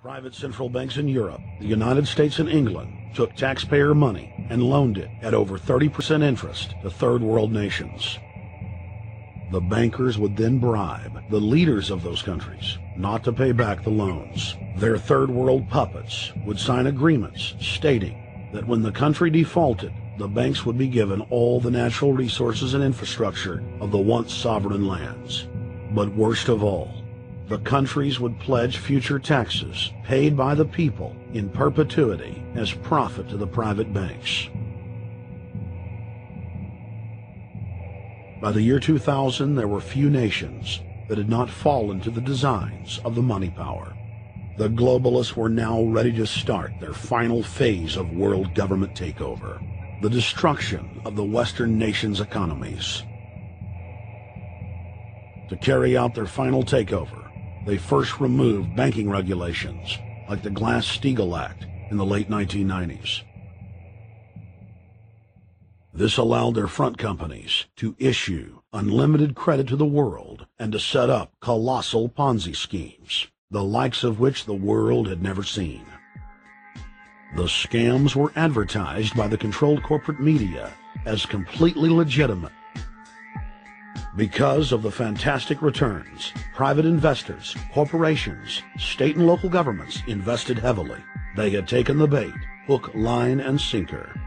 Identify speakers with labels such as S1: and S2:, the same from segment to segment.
S1: Private central banks in Europe, the United States, and England took taxpayer money and loaned it at over 30% interest to third world nations. The bankers would then bribe the leaders of those countries not to pay back the loans. Their third world puppets would sign agreements stating that when the country defaulted, the banks would be given all the natural resources and infrastructure of the once sovereign lands. But worst of all, the countries would pledge future taxes paid by the people in perpetuity as profit to the private banks. By the year 2000, there were few nations that had not fallen to the designs of the money power. The globalists were now ready to start their final phase of world government takeover, the destruction of the Western nations' economies. To carry out their final takeover, they first removed banking regulations like the Glass-Steagall Act in the late 1990s. This allowed their front companies to issue unlimited credit to the world and to set up colossal Ponzi schemes, the likes of which the world had never seen. The scams were advertised by the controlled corporate media as completely legitimate. Because of the fantastic returns, private investors, corporations, state and local governments invested heavily. They had taken the bait, hook, line, and sinker.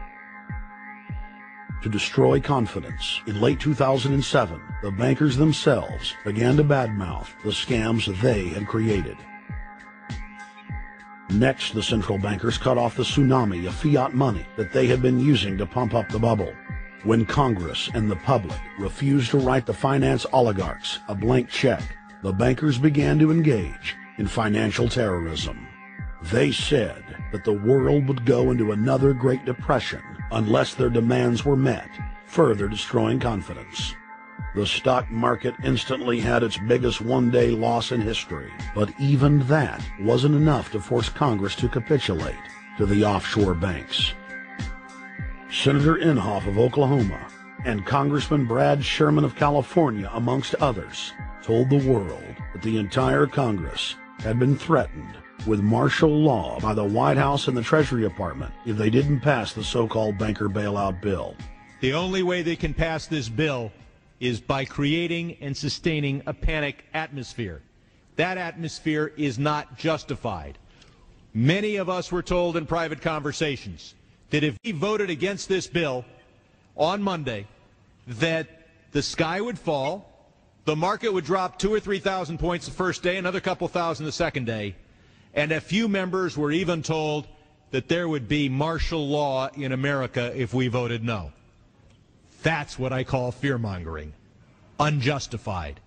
S1: To destroy confidence, in late 2007, the bankers themselves began to badmouth the scams they had created. Next, the central bankers cut off the tsunami of fiat money that they had been using to pump up the bubble. When Congress and the public refused to write the finance oligarchs a blank check, the bankers began to engage in financial terrorism. They said that the world would go into another Great Depression unless their demands were met, further destroying confidence. The stock market instantly had its biggest one-day loss in history, but even that wasn't enough to force Congress to capitulate to the offshore banks. Senator Inhofe of Oklahoma and Congressman Brad Sherman of California, amongst others, told the world that the entire Congress had been threatened with martial law by the White House and the Treasury Department if they didn't pass the so-called banker bailout bill.
S2: The only way they can pass this bill is by creating and sustaining a panic atmosphere. That atmosphere is not justified. Many of us were told in private conversations that if we voted against this bill on Monday, that the sky would fall, the market would drop 2,000 or 3,000 points the first day, another couple thousand the second day, and a few members were even told that there would be martial law in America if we voted no. That's what I call fear-mongering. Unjustified.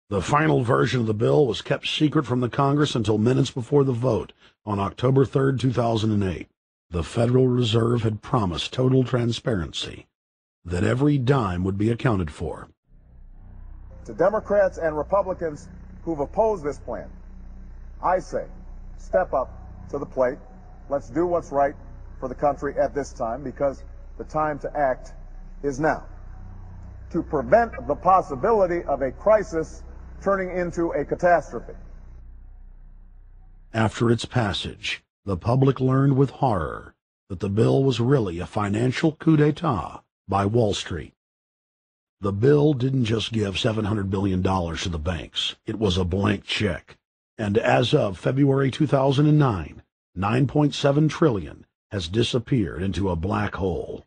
S1: The final version of the bill was kept secret from the Congress until minutes before the vote on October 3, 2008. The Federal Reserve had promised total transparency, that every dime would be accounted for.
S3: To Democrats and Republicans who've opposed this plan, I say, step up to the plate. Let's do what's right for the country at this time, because the time to act is now, to prevent the possibility of a crisis turning into a catastrophe.
S1: After its passage, the public learned with horror that the bill was really a financial coup d'etat by Wall Street. The bill didn't just give $700 billion to the banks. It was a blank check. And as of February 2009, $9.7 trillion has disappeared into a black hole.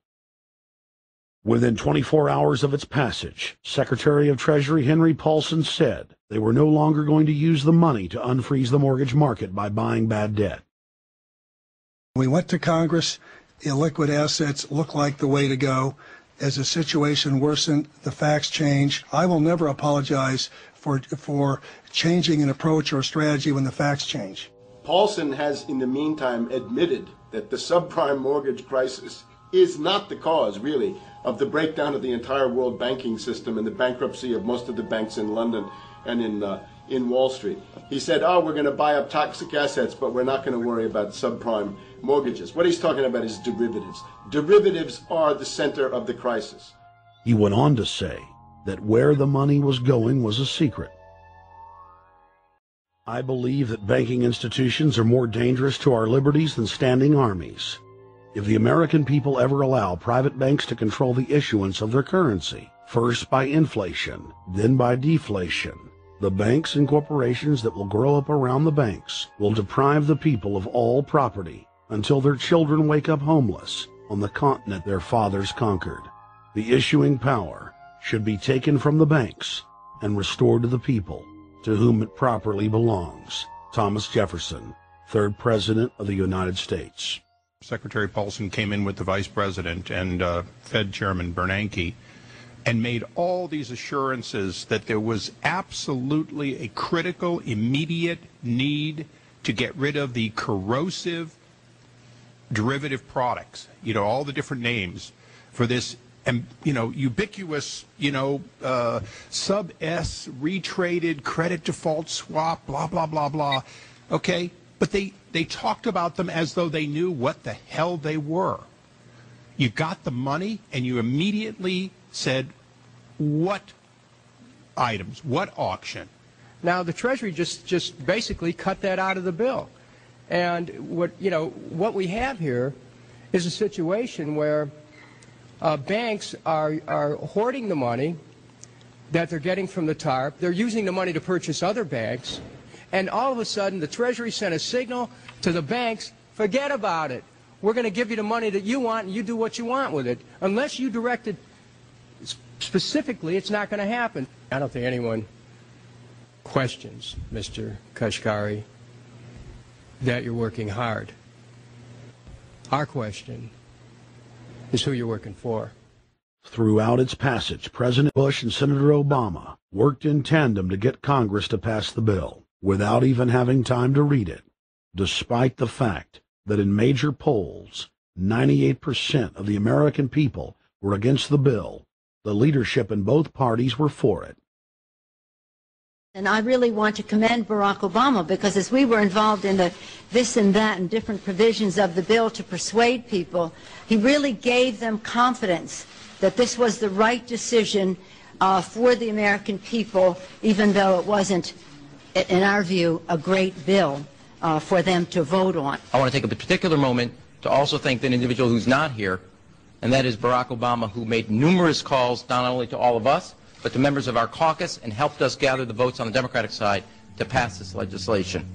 S1: Within 24 hours of its passage, Secretary of Treasury Henry Paulson said they were no longer going to use the money to unfreeze the mortgage market by buying bad debt.
S4: We went to Congress. Illiquid assets look like the way to go. As the situation worsened, the facts change. I will never apologize for changing an approach or strategy when the facts change.
S5: Paulson has, in the meantime, admitted that the subprime mortgage crisis is not the cause, really, of the breakdown of the entire world banking system and the bankruptcy of most of the banks in London and in Wall Street. He said, we're going to buy up toxic assets, but we're not going to worry about subprime mortgages. What he's talking about is derivatives. Derivatives are the center of the crisis.
S1: He went on to say that where the money was going was a secret. I believe that banking institutions are more dangerous to our liberties than standing armies. If the American people ever allow private banks to control the issuance of their currency, first by inflation, then by deflation, the banks and corporations that will grow up around the banks will deprive the people of all property until their children wake up homeless on the continent their fathers conquered. The issuing power should be taken from the banks and restored to the people, to whom it properly belongs. Thomas Jefferson, 3rd President of the United States.
S6: Secretary Paulson came in with the Vice President and Fed Chairman Bernanke and made all these assurances that there was absolutely a critical, immediate need to get rid of the corrosive derivative products, all the different names for this, ubiquitous, sub-S, retraded credit default swap, blah, blah, blah, blah. Okay? But they talked about them as though they knew what the hell they were. You got the money and you immediately said, what items, what auction?
S7: Now, the Treasury just basically cut that out of the bill. And what we have here is a situation where banks are hoarding the money that they're getting from the TARP. They're using the money to purchase other banks. And all of a sudden, the Treasury sent a signal to the banks, forget about it. We're going to give you the money that you want, and you do what you want with it. Unless you direct it specifically, it's not going to happen. I don't think anyone questions, Mr. Kashkari, that you're working hard. Our question is who you're working for.
S1: Throughout its passage, President Bush and Senator Obama worked in tandem to get Congress to pass the bill without even having time to read it, despite the fact that in major polls, 98% of the American people were against the bill. The leadership in both parties were for it.
S8: And I really want to commend Barack Obama, because as we were involved in the this and that and different provisions of the bill to persuade people, he really gave them confidence that this was the right decision for the American people, even though it wasn't, in our view, a great bill for them to vote on.
S9: I want to take a particular moment to also thank an individual who's not here, and that is Barack Obama, who made numerous calls not only to all of us, but to members of our caucus, and helped us gather the votes on the Democratic side to pass this legislation.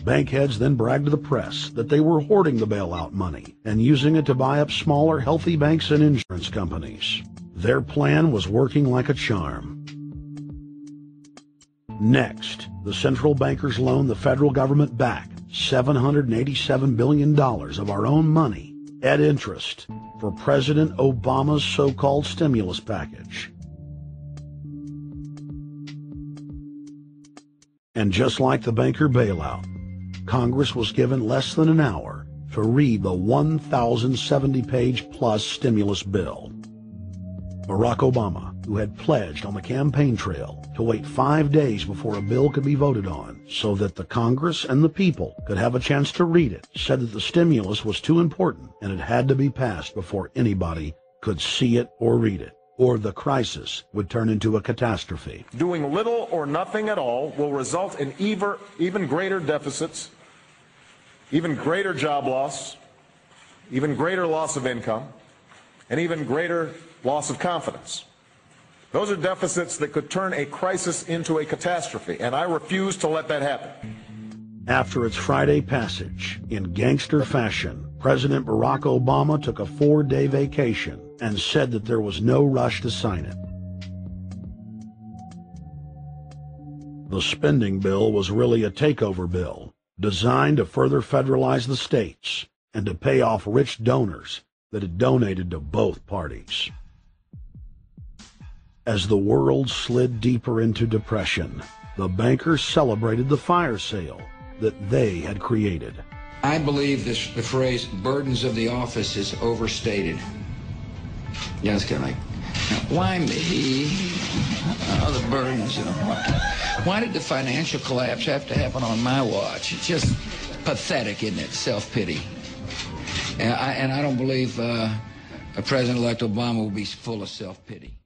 S1: Bank heads then bragged to the press that they were hoarding the bailout money and using it to buy up smaller, healthy banks and insurance companies. Their plan was working like a charm. Next, the central bankers loaned the federal government back $787 billion of our own money at interest for President Obama's so-called stimulus package. And just like the banker bailout, Congress was given less than an hour to read the 1,070-page-plus stimulus bill. Barack Obama, who had pledged on the campaign trail to wait 5 days before a bill could be voted on so that the Congress and the people could have a chance to read it, said that the stimulus was too important and it had to be passed before anybody could see it or read it, or the crisis would turn into a catastrophe.
S3: Doing little or nothing at all will result in even greater deficits, even greater job loss, even greater loss of income, and even greater loss of confidence. Those are deficits that could turn a crisis into a catastrophe, and I refuse to let that happen.
S1: After its Friday passage, in gangster fashion, President Barack Obama took a 4-day vacation and said that there was no rush to sign it. The spending bill was really a takeover bill, designed to further federalize the states and to pay off rich donors that had donated to both parties. As the world slid deeper into depression, the bankers celebrated the fire sale that they had created.
S10: I believe the phrase burdens of the office is overstated. Yeah, it's kind of like, why me? Oh, the burdens, Why did the financial collapse have to happen on my watch? It's just pathetic, isn't it? Self-pity. And I don't believe President-elect Obama will be full of self-pity.